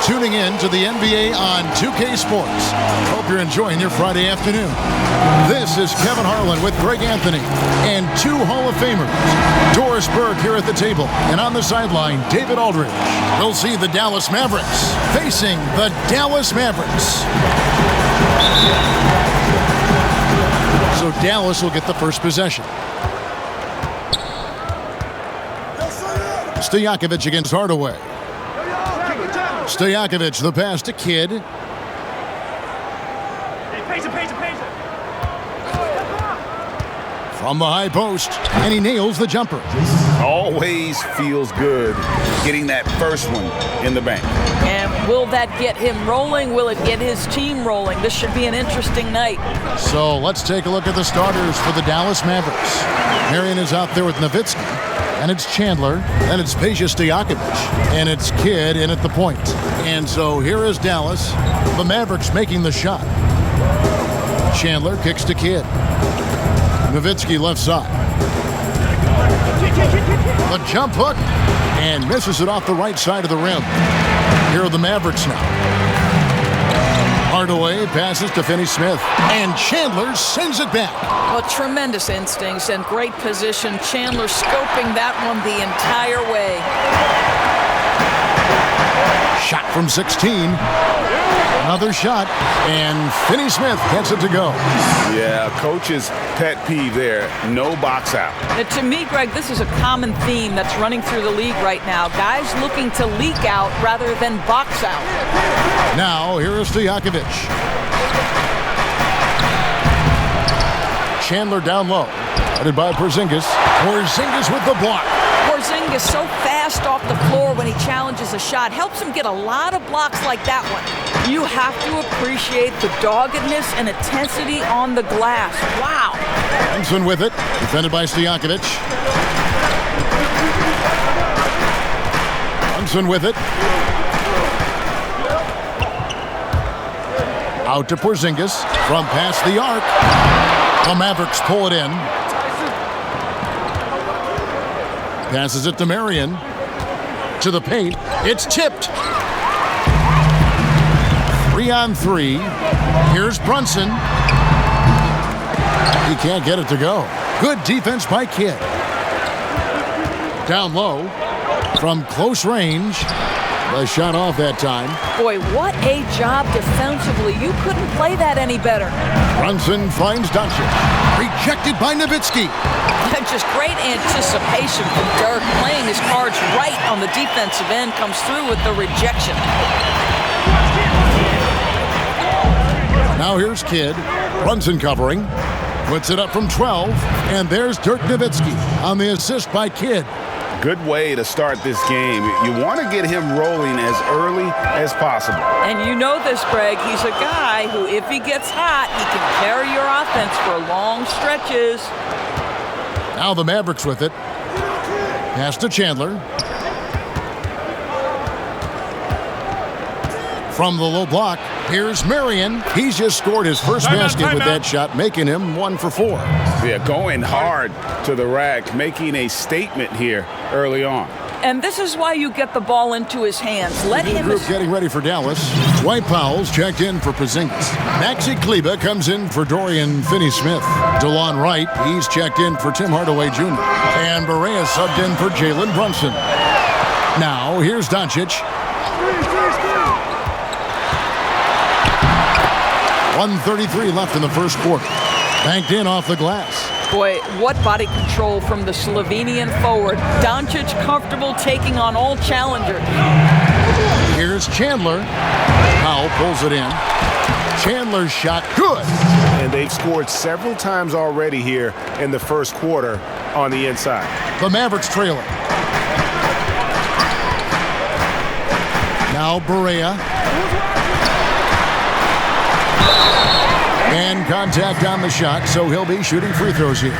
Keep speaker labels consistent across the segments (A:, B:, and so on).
A: tuning in to the NBA on 2K Sports. Hope you're enjoying your Friday afternoon. This is Kevin Harlan with Greg Anthony and two Hall of Famers. Doris Burke here at the table, and on the sideline, David Aldridge. We'll see the Dallas Mavericks facing the Dallas Mavericks. So Dallas will get the first possession. Stojakovic against Hardaway. Stojakovic, the pass to Kidd. From the high post, and he nails the jumper.
B: Always feels good getting that first one in the bank.
C: And will that get him rolling? Will it get his team rolling? This should be an interesting night.
A: So let's take a look at the starters for the Dallas Mavericks. Marion is out there with Nowitzki, and it's Chandler, and it's Peja Stojakovic, and it's Kidd in at the point. And so here is Dallas, the Mavericks making the shot. Chandler kicks to Kidd. Nowitzki left side. The jump hook, and misses it off the right side of the rim. Here are the Mavericks now. Hardaway passes to Finney-Smith, and Chandler sends it back.
C: Well, tremendous instincts and great position. Chandler scoping that one the entire way.
A: Shot from 16. Another shot, and Finney-Smith gets it to go.
B: Yeah, coach's pet peeve there, no box out.
C: To me, Greg, this is a common theme that's running through the league right now. Guys looking to leak out rather than box out.
A: Now, here is Stojakovic. Chandler down low. Headed by Porzingis. Porzingis with the block.
C: Porzingis so fast off the floor when he challenges a shot. Helps him get a lot of blocks like that one. You have to appreciate the doggedness and intensity on the glass. Wow.
A: Brunson with it. Defended by Stojakovic. Brunson with it. Out to Porzingis. From past the arc. The Mavericks pull it in. Passes it to Marion. To the paint. It's tipped. 3-on-3. Here's Brunson. He can't get it to go. Good defense by Kidd. Down low. From close range. The shot off that time.
C: Boy, what a job defensively. You couldn't play that any better.
A: Brunson finds Doncic. Rejected by Nowitzki.
C: Just great anticipation from Dirk, playing his cards right on the defensive end, comes through with the rejection.
A: Now here's Kidd. Brunson covering. Puts it up from 12. And there's Dirk Nowitzki on the assist by Kidd.
B: Good way to start this game. You want to get him rolling as early as possible.
C: And you know this, Greg. He's a guy who, if he gets hot, he can carry your offense for long stretches.
A: Now the Mavericks with it. Pass to Chandler. From the low block, here's Marion. He's just scored his first basket with that shot, making him 1 for 4.
B: Yeah, going hard to the rack, making a statement here early on.
C: And this is why you get the ball into his hands. Let him...
A: Group getting ready for Dallas. Dwight Powell's checked in for Porzingis. Maxi Kleber comes in for Dorian Finney-Smith. DeLon Wright, he's checked in for Tim Hardaway Jr. And Barea subbed in for Jalen Brunson. Now, here's Doncic. 1:33 left in the first quarter. Banked in off the glass.
C: Boy, what body control from the Slovenian forward. Doncic comfortable taking on all challengers.
A: Here's Chandler. Powell pulls it in. Chandler's shot, good.
D: And they've scored several times already here in the first quarter on the inside.
A: The Mavericks trailing. Now Barea. And contact on the shot, so he'll be shooting free throws here.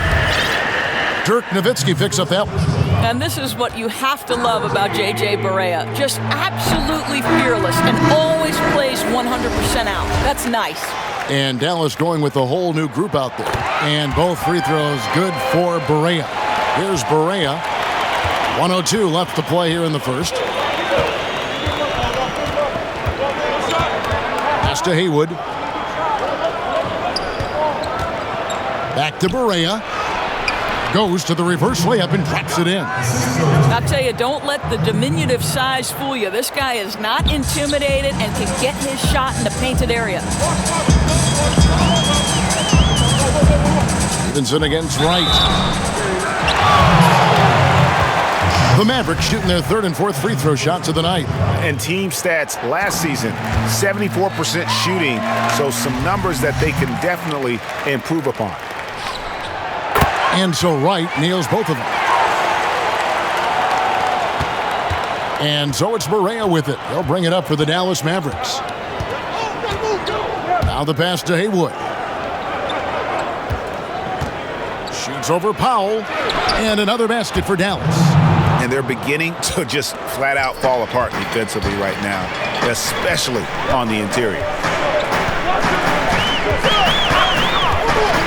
A: Dirk Nowitzki picks up that one.
C: And this is what you have to love about J.J. Barea. Just absolutely fearless and always plays 100% out. That's nice.
A: And Dallas going with a whole new group out there. And both free throws good for Barea. Here's Barea. 1:02 left to play here in the first. pass to Haywood. Back to Barea. Goes to the reverse layup and drops it in.
C: I'll tell you, don't let the diminutive size fool you. This guy is not intimidated and can get his shot in the painted area.
A: Stevenson against Wright. The Mavericks shooting their third and fourth free throw shots of the night.
D: And team stats last season, 74% shooting, so some numbers that they can definitely improve upon.
A: And so Wright nails both of them. And so it's Barea with it. They'll bring it up for the Dallas Mavericks. Now the pass to Haywood. Shoots over Powell. And another basket for Dallas.
B: And they're beginning to just flat out fall apart defensively right now, especially on the interior.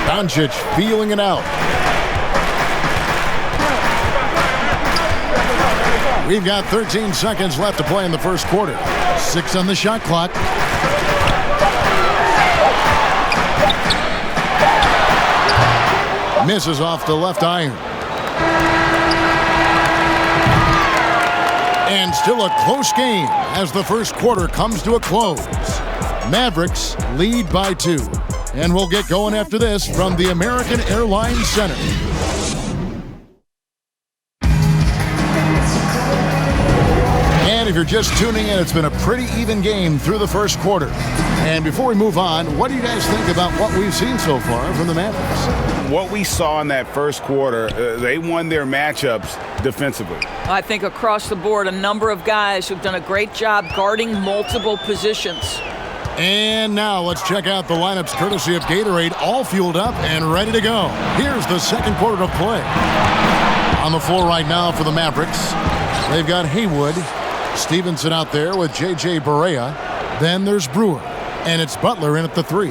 A: Doncic feeling it out. We've got 13 seconds left to play in the first quarter. 6 on the shot clock. Misses off the left iron. And still a close game as the first quarter comes to a close. Mavericks lead by 2. And we'll get going after this from the American Airlines Center. And if you're just tuning in, it's been a pretty even game through the first quarter. And before we move on, what do you guys think about what we've seen so far from the Mavericks?
B: What we saw in that first quarter, they won their matchups defensively.
C: I think across the board, a number of guys who've done a great job guarding multiple positions.
A: And now let's check out the lineups courtesy of Gatorade, all fueled up and ready to go. Here's the second quarter of play. On the floor right now for the Mavericks, they've got Haywood, Stevenson out there with J.J. Barea. Then there's Brewer, and it's Butler in at the 3.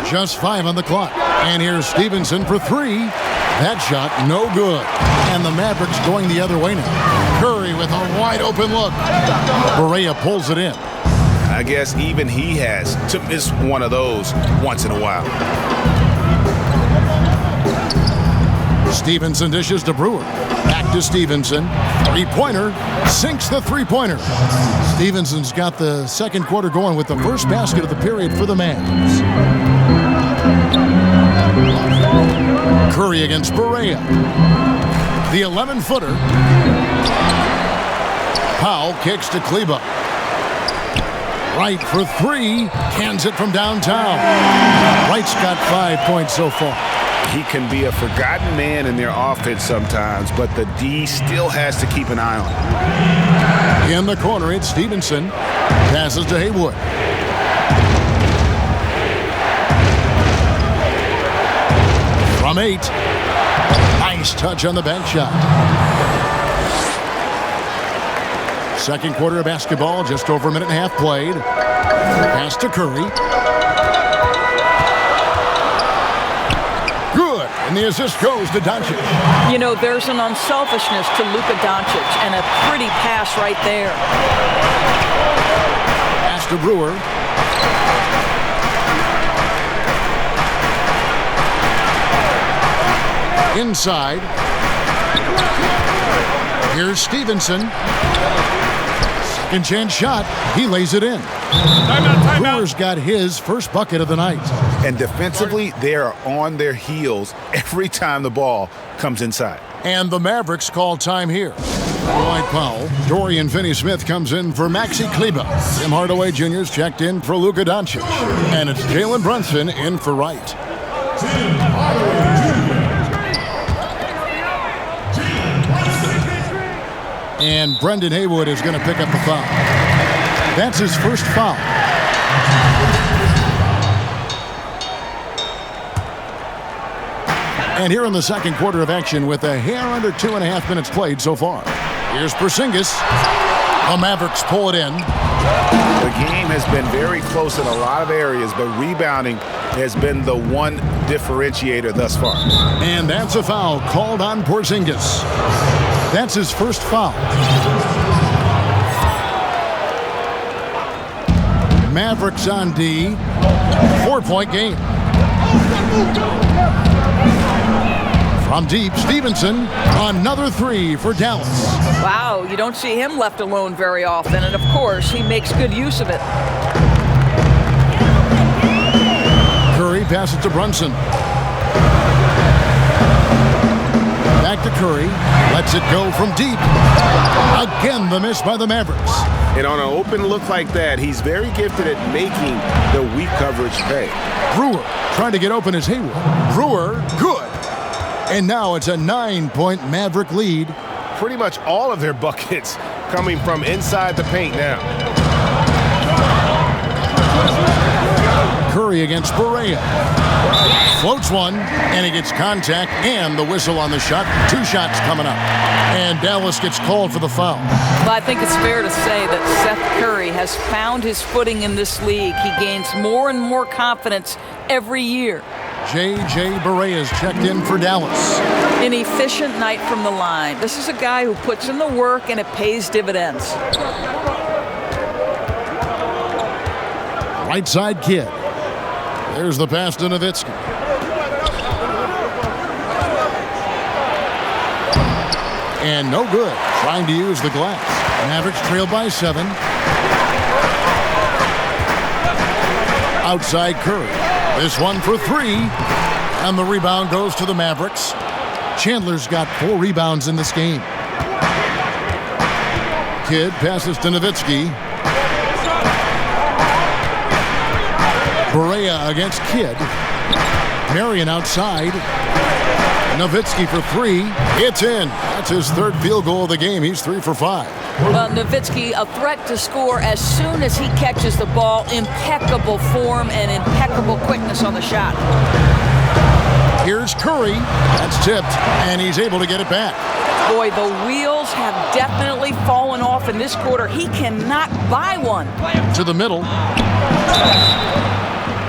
A: Just 5 on the clock. And here's Stevenson for 3. That shot, no good. And the Mavericks going the other way now. Curry with a wide open look. Barea pulls it in.
B: I guess even he has to miss one of those once in a while.
A: Stevenson dishes to Brewer. Back to Stevenson. Three-pointer. Sinks the three-pointer. Stevenson's got the second quarter going with the first basket of the period for the Mavs. Curry against Barea. The 11-footer. Powell kicks to Kleba. Wright for 3. Cans it from downtown. Wright's got 5 points so far.
B: He can be a forgotten man in their offense sometimes, but the D still has to keep an eye on him.
A: In the corner, it's Stevenson. Passes to Haywood. From 8. Nice touch on the bank shot. Second quarter of basketball, just over a minute and a half played. Pass to Curry. Good. And the assist goes to Doncic.
C: You know, there's an unselfishness to Luka Doncic and a pretty pass right there.
A: Pass to Brewer. Inside. Here's Stevenson. Second chance shot. He lays it in. Brewer's got his first bucket of the night.
B: And defensively, they are on their heels every time the ball comes inside.
A: And the Mavericks call time here. Dwight Powell. Dorian Finney-Smith comes in for Maxi Kleba. Tim Hardaway Jr.'s checked in for Luka Doncic. And it's Jalen Brunson in for Wright. And Brendan Haywood is going to pick up the foul. That's his first foul. And here in the second quarter of action with a hair under 2.5 minutes played so far. Here's Porzingis. The Mavericks pull it in.
B: The game has been very close in a lot of areas, but rebounding has been the one differentiator thus far.
A: And that's a foul called on Porzingis. That's his first foul. Mavericks on D. 4-point game. From deep, Stevenson, another three for Dallas.
C: Wow, you don't see him left alone very often, and of course, he makes good use of it.
A: Curry passes to Brunson. Back to Curry, lets it go from deep. Again, the miss by the Mavericks.
B: And on an open look like that, he's very gifted at making the weak coverage pay.
A: Brewer trying to get open as Hayward. Brewer, good. And now it's a 9-point Maverick lead.
B: Pretty much all of their buckets coming from inside the paint now.
A: Curry against Barea. Floats one, and he gets contact and the whistle on the shot. 2 shots coming up. And Dallas gets called for the foul.
C: Well, I think it's fair to say that Seth Curry has found his footing in this league. He gains more and more confidence every year.
A: J.J. Barea's checked in for Dallas.
C: An efficient night from the line. This is a guy who puts in the work and it pays dividends.
A: Right side kid. There's the pass to Nowitzki. And no good. Trying to use the glass. Mavericks trail by 7. Outside Curry. This one for 3. And the rebound goes to the Mavericks. Chandler's got 4 rebounds in this game. Kidd passes to Nowitzki. Barea against Kidd. Marion outside. Nowitzki for 3. It's in. That's his 3rd field goal of the game. He's 3 for 5.
C: Well, Nowitzki, a threat to score as soon as he catches the ball. Impeccable form and impeccable quickness on the shot.
A: Here's Curry. That's tipped, and he's able to get it back.
C: Boy, the wheels have definitely fallen off in this quarter. He cannot buy one.
A: To the middle.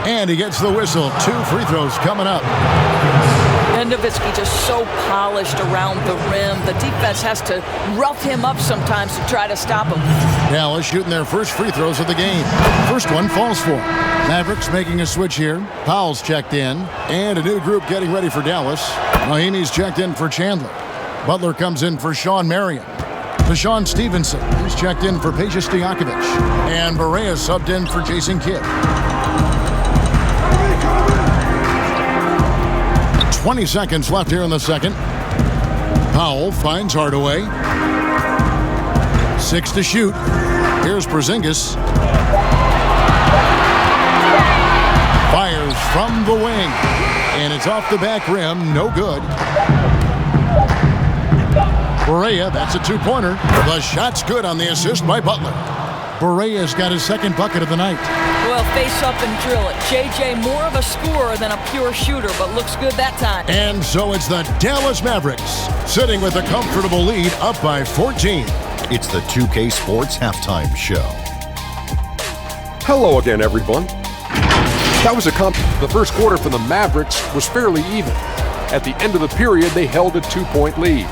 A: And he gets the whistle. 2 free throws coming up.
C: And Nowitzki just so polished around the rim. The defense has to rough him up sometimes to try to stop him.
A: Dallas shooting their first free throws of the game. First one falls for him. Mavericks making a switch here. Powell's checked in. And a new group getting ready for Dallas. Mahinmi's checked in for Chandler. Butler comes in for Sean Marion. Deshaun Stevenson, he's checked in for Peja Stojakovic. And Barea subbed in for Jason Kidd. 20 seconds left here in the second. Powell finds Hardaway. 6 to shoot. Here's Porzingis. Fires from the wing. And it's off the back rim. No good. Barea, that's a 2-pointer. The shot's good on the assist by Butler. Barea's got his 2nd bucket of the night.
C: Well, face up and drill it. JJ more of a scorer than a pure shooter, but looks good that time.
A: And so it's the Dallas Mavericks sitting with a comfortable lead up by 14.
E: It's the 2K Sports Halftime Show.
F: Hello again, everyone. That was the first quarter for the Mavericks was fairly even. At the end of the period, they held a 2-point lead.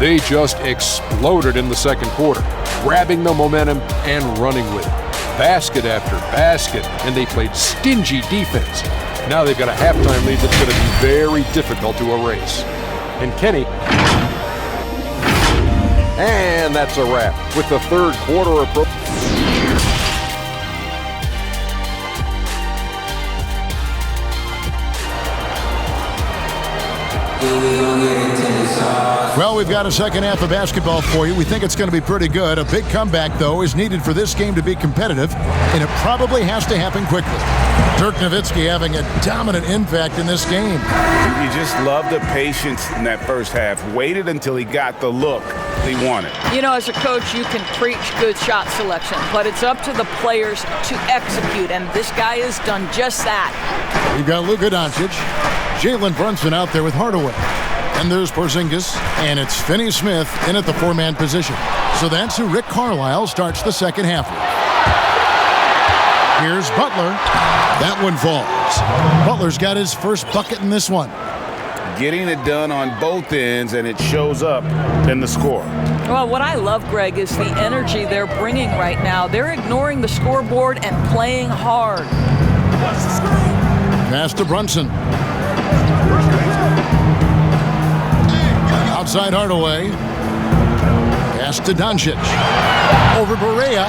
F: They just exploded in the second quarter, grabbing the momentum and running with it. Basket after basket, and they played stingy defense. Now they've got a halftime lead that's going to be very difficult to erase. And Kenny, and that's a wrap with the third quarter approach.
A: Well, we've got a second half of basketball for you. We think it's going to be pretty good. A big comeback, though, is needed for this game to be competitive, and it probably has to happen quickly. Dirk Nowitzki having a dominant impact in this game.
B: You just love the patience in that first half. Waited until he got the look he wanted.
C: You know, as a coach, you can preach good shot selection, but it's up to the players to execute, and this guy has done just that.
A: We've got Luka Doncic, Jalen Brunson out there with Hardaway. And there's Porzingis, and it's Finney-Smith in at the 4-man position. So that's who Rick Carlisle starts the second half with. Here's Butler. That one falls. Butler's got his first bucket in this one.
B: getting it done on both ends, and it shows up in the score.
C: Well, what I love, Greg, is the energy they're bringing right now. They're ignoring the scoreboard and playing hard.
A: Pass to Brunson. Outside Hardaway. Pass to Doncic. Over Barea.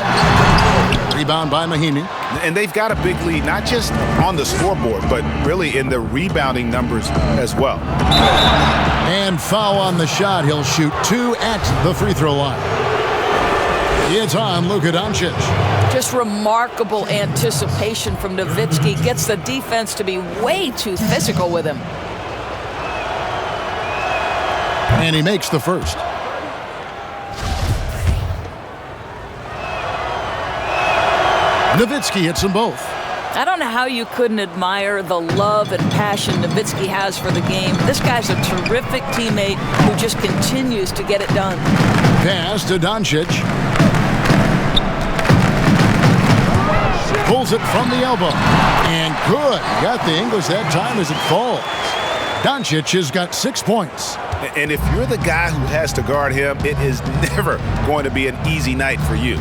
A: Rebound by Mahinmi.
B: And they've got a big lead, not just on the scoreboard, but really in the rebounding numbers as well.
A: And foul on the shot. He'll shoot 2 at the free throw line. It's on Luka Doncic.
C: Just remarkable anticipation from Nowitzki. Gets the defense to be way too physical with him.
A: And he makes the first. Nowitzki hits them both.
C: I don't know how you couldn't admire the love and passion Nowitzki has for the game. This guy's a terrific teammate who just continues to get it done.
A: Pass to Doncic. Pulls it from the elbow. And good. Got the English that time as it falls. Doncic has got 6 points.
B: And if you're the guy who has to guard him, it is never going to be an easy night for you.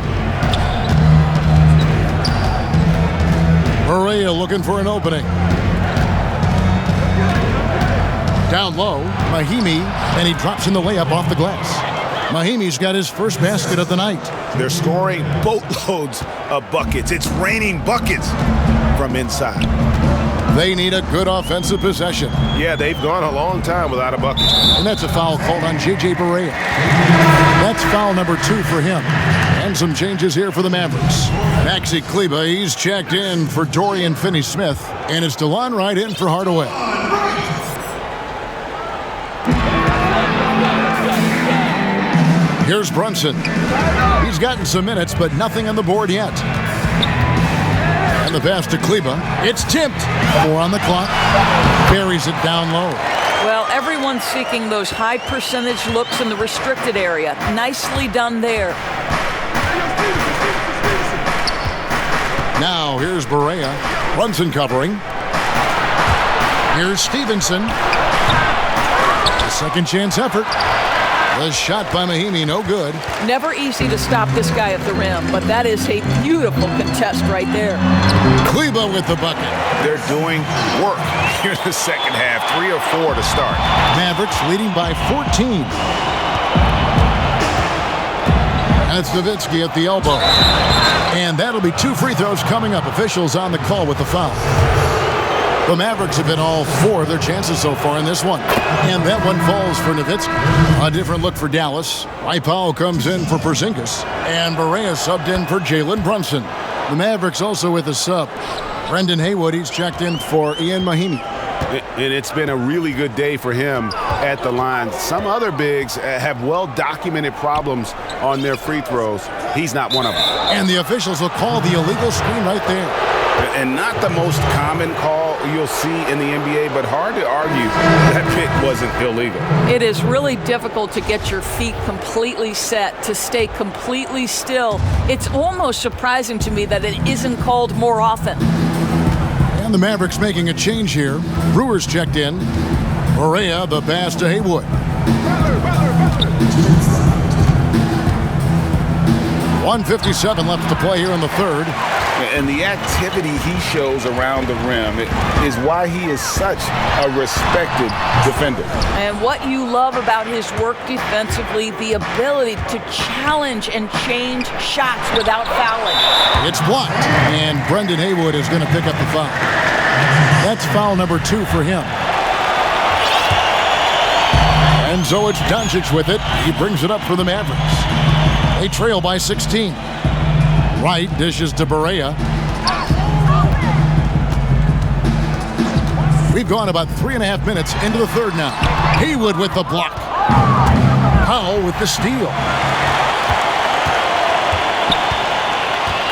A: Barea looking for an opening. Down low, Mahinmi, and he drops in the layup off the glass. Mahimi's got his first basket of the night.
B: They're scoring boatloads of buckets. It's raining buckets from inside.
A: They need a good offensive possession.
B: Yeah, they've gone a long time without a bucket.
A: And that's a foul called on J.J. Barea. That's foul number 2 for him. And some changes here for the Mavericks. Maxi Kleber, he's checked in for Dorian Finney-Smith. And it's DeLon right in for Hardaway. Here's Brunson. He's gotten some minutes, but nothing on the board yet. And the pass to Kleber. It's tipped. 4 on the clock. Buries it down low.
C: Well, everyone's seeking those high percentage looks in the restricted area. Nicely done there.
A: Now here's Barea. Brunson covering. Here's Stevenson. A second chance effort. The shot by Mahinmi, no good.
C: Never easy to stop this guy at the rim, but that is a beautiful contest right there.
A: Kleber with the bucket.
B: They're doing work here in the second half. 3 or 4 to start.
A: Mavericks leading by 14. That's Nowitzki at the elbow. And that'll be 2 free throws coming up. Officials on the call with the foul. The Mavericks have been all 4 of their chances so far in this one. And that one falls for Nowitzki. A different look for Dallas. Powell comes in for Porzingis. And Barea subbed in for Jalen Brunson. The Mavericks also with a sub. Brendan Haywood, he's checked in for Ian Mahinmi.
B: And it's been a really good day for him at the line. Some other bigs have well-documented problems on their free throws. He's not one of them.
A: And the officials will call the illegal screen right there.
B: And not the most common call you'll see in the NBA, but hard to argue that pick wasn't illegal.
C: It is really difficult to get your feet completely set, to stay completely still. It's almost surprising to me that it isn't called more often.
A: And the Mavericks making a change here. Brewers checked in. Barea, the pass to Haywood. 1:57 left to play here in the third.
B: And the activity he shows around the rim is why he is such a respected defender.
C: And what you love about his work defensively, the ability to challenge and change shots without fouling.
A: It's blocked, and Brendan Haywood is going to pick up the foul. That's foul number 2 for him. And so it's Doncic with it. He brings it up for the Mavericks. They trail by 16. Wright dishes to Barea. We've gone about 3.5 minutes into the third now. Haywood with the block. Powell with the steal.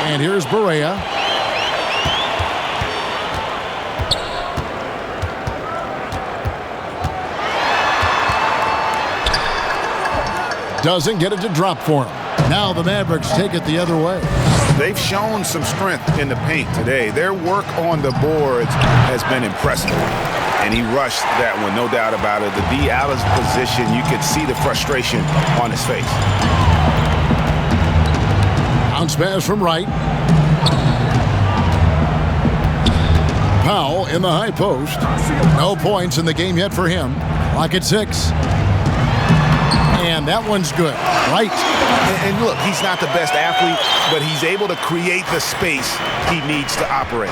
A: And here's Barea. Doesn't get it to drop for him. Now the Mavericks take it the other way.
B: They've shown some strength in the paint today. Their work on the boards has been impressive.
D: and he rushed that one, no doubt about it. The D out of position, you could see the frustration on his face.
A: Bounce pass from right. Powell in the high post. No points in the game yet for him. Clock at 6. And that one's good. Right.
D: And look, he's not the best athlete, but he's able to create the space he needs to operate.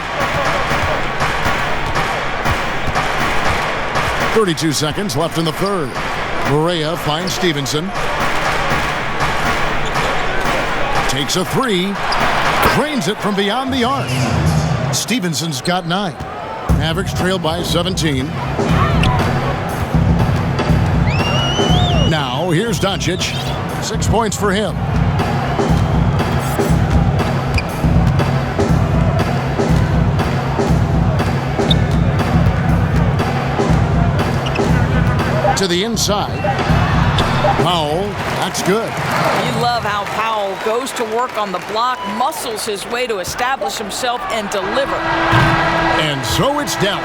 A: 32 seconds left in the third. Berea finds Stevenson. Takes a 3. Drains it from beyond the arc. Stevenson's got 9. Mavericks trail by 17. Now, here's Doncic. 6 points for him. To the inside. Powell, that's good.
C: You love how Powell goes to work on the block, muscles his way to establish himself and deliver.
A: And so it's Dallas,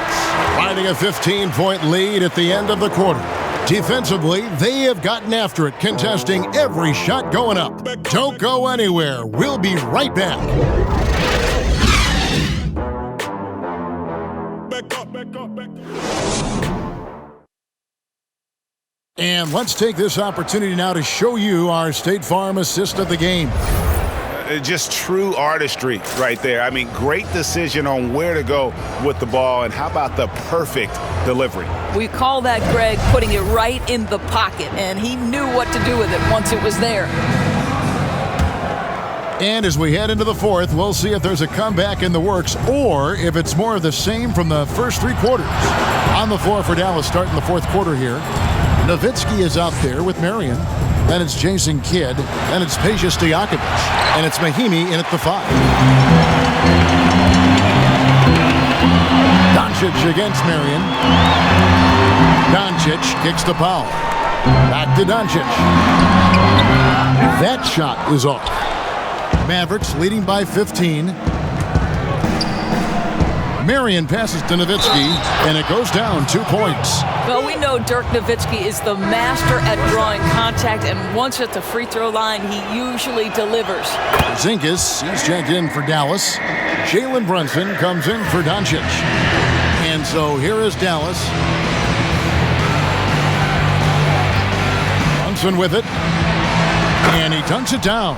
A: riding a 15-point lead at the end of the quarter. Defensively, they have gotten after it, contesting every shot going up. Don't go anywhere. We'll be right back. And let's take this opportunity now to show you our State Farm assist of the game.
D: Just true artistry right there. I mean, great decision on where to go with the ball, and how about the perfect delivery?
C: We call that, Greg, putting it right in the pocket, and he knew what to do with it once it was there.
A: And as we head into the fourth, we'll see if there's a comeback in the works or if it's more of the same from the first 3 quarters. On the floor for Dallas starting the fourth quarter here. Nowitzki is out there with Marion. Then it's Jason Kidd. Then it's Peja Stojakovic. And it's Mahimi in at the 5. Doncic against Marion. Doncic kicks to Powell. Back to Doncic. That shot is off. Mavericks leading by 15. Marion passes to Nowitzki, and it goes down 2 points.
C: Well, we know Dirk Nowitzki is the master at drawing contact, and once at the free throw line, he usually delivers.
A: Zingas, he's checked in for Dallas. Jalen Brunson comes in for Doncic. And so here is Dallas. Brunson with it, and he dunks it down.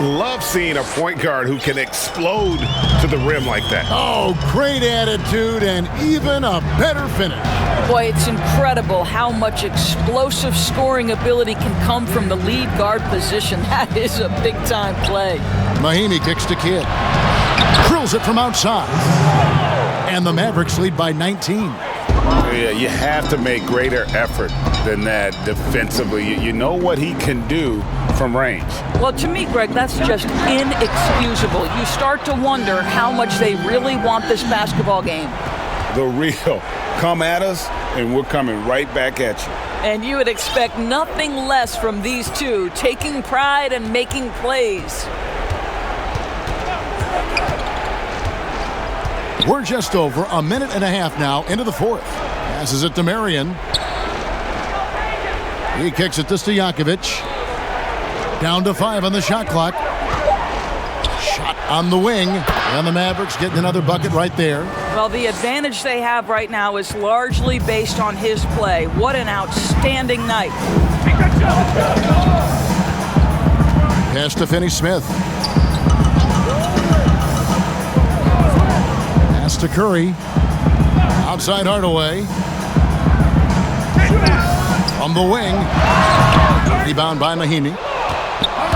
D: Love seeing a point guard who can explode to the rim like that.
A: Oh, great attitude and even a better finish.
C: Boy, it's incredible how much explosive scoring ability can come from the lead guard position. That is a big-time play.
A: Mahimi kicks to Kidd. Drills it from outside. And the Mavericks lead by 19.
D: Yeah, you have to make greater effort than that defensively. You know what he can do from range.
C: Well, to me, Greg, that's just inexcusable. You start to wonder how much they really want this basketball game.
D: The real. Come at us, and we're coming right back at you.
C: And you would expect nothing less from these two, taking pride and making plays.
A: We're just over a minute and a half now into the fourth. Passes it to Marion. He kicks it to Stojakovic. Down to 5 on the shot clock. Shot on the wing. And the Mavericks getting another bucket right there.
C: Well, the advantage they have right now is largely based on his play. What an outstanding night.
A: Pass to Finney-Smith. Pass to Curry. Outside Hardaway. On the wing. Rebound by Mahimi.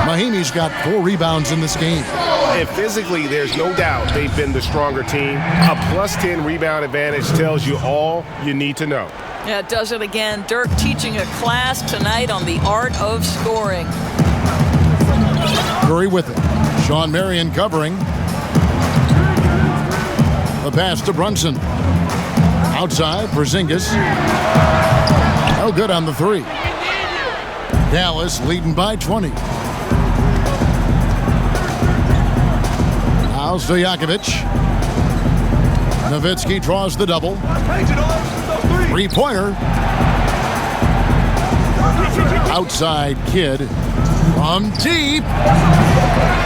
A: Mahimi's got 4 rebounds in this game.
D: And physically, there's no doubt they've been the stronger team. A +10 rebound advantage tells you all you need to know.
C: Yeah, it does it again. Dirk teaching a class tonight on the art of scoring.
A: Curry with it. Sean Marion covering. The pass to Brunson. Outside for Zingas. No good on the 3. Dallas leading by 20. Now Stojakovic. Nowitzki draws the double. Three-pointer. Outside kid. From deep.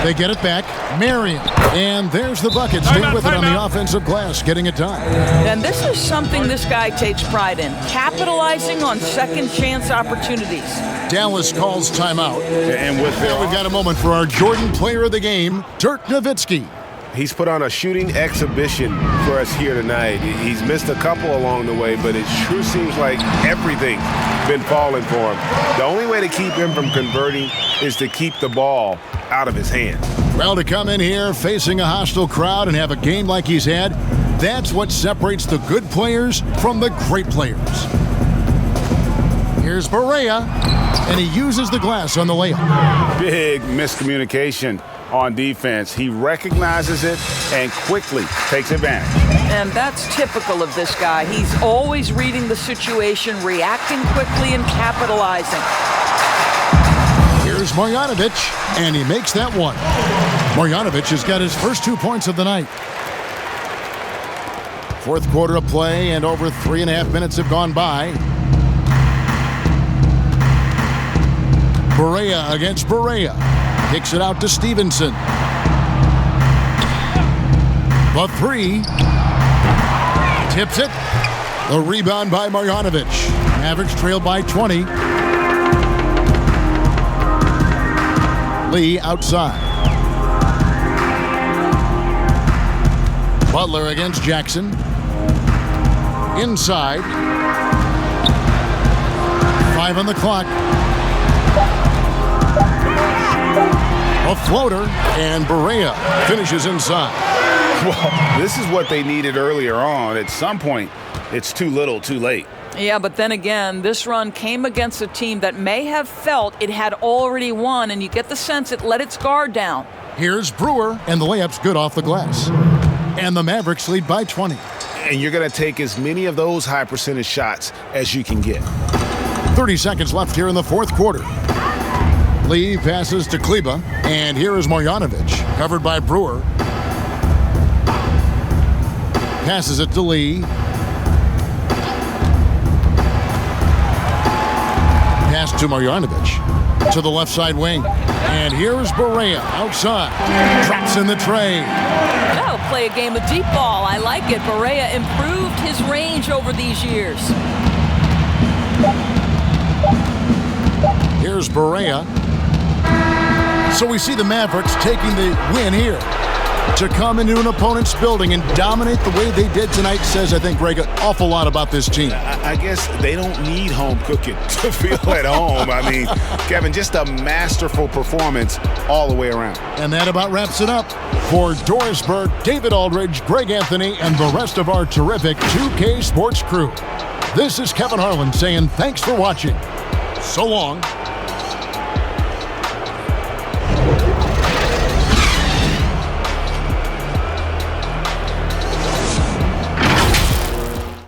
A: They get it back. Marion. And there's the bucket. Stay with it on the offensive glass, getting it done.
C: And this is something this guy takes pride in, capitalizing on second chance opportunities.
A: Dallas calls timeout.
B: And with
A: And we've got a moment for our Jordan player of the game, Dirk Nowitzki.
B: He's put on a shooting exhibition for us here tonight. He's missed a couple along the way, but it sure seems like everything's been falling for him. The only way to keep him from converting is to keep the ball out of his hands.
A: Well, to come in here facing a hostile crowd and have a game like he's had, that's what separates the good players from the great players. Here's Barea, and he uses the glass on the layup.
B: Big miscommunication on defense. He recognizes it and quickly takes advantage.
C: And that's typical of this guy. He's always reading the situation, reacting quickly, and capitalizing.
A: Here's Marjanovic, and he makes that one. Marjanovic has got his first 2 points of the night. Fourth quarter of play, and over 3.5 minutes have gone by. Barea against Barea. Kicks it out to Stevenson. The three. Tips it. The rebound by Marjanovic. Mavericks trailed by 20. Lee outside. Butler against Jackson. Inside. 5 on the clock. A floater, and Barea finishes inside.
B: Well, this is what they needed earlier on. At some point, it's too little, too late.
C: Yeah, but then again, this run came against a team that may have felt it had already won, and you get the sense it let its guard down.
A: Here's Brewer, and the layup's good off the glass. And the Mavericks lead by 20.
B: And you're going to take as many of those high percentage shots as you can get.
A: 30 seconds left here in the fourth quarter. Lee passes to Kleba, and here is Marjanovic, covered by Brewer. Passes it to Lee. Pass to Marjanovic. To the left side wing. And here is Barea outside. Drops in the tray.
C: That'll play a game of deep ball. I like it. Barea improved his range over these years.
A: Here's Barea. So we see the Mavericks taking the win here. To come into an opponent's building and dominate the way they did tonight says, I think, Greg, an awful lot about this team.
B: I guess they don't need home cooking to feel at home. I mean, Kevin, just a masterful performance all the way around.
A: And that about wraps it up. For Doris Burke, David Aldridge, Greg Anthony, and the rest of our terrific 2K Sports crew, this is Kevin Harlan saying thanks for watching. So long.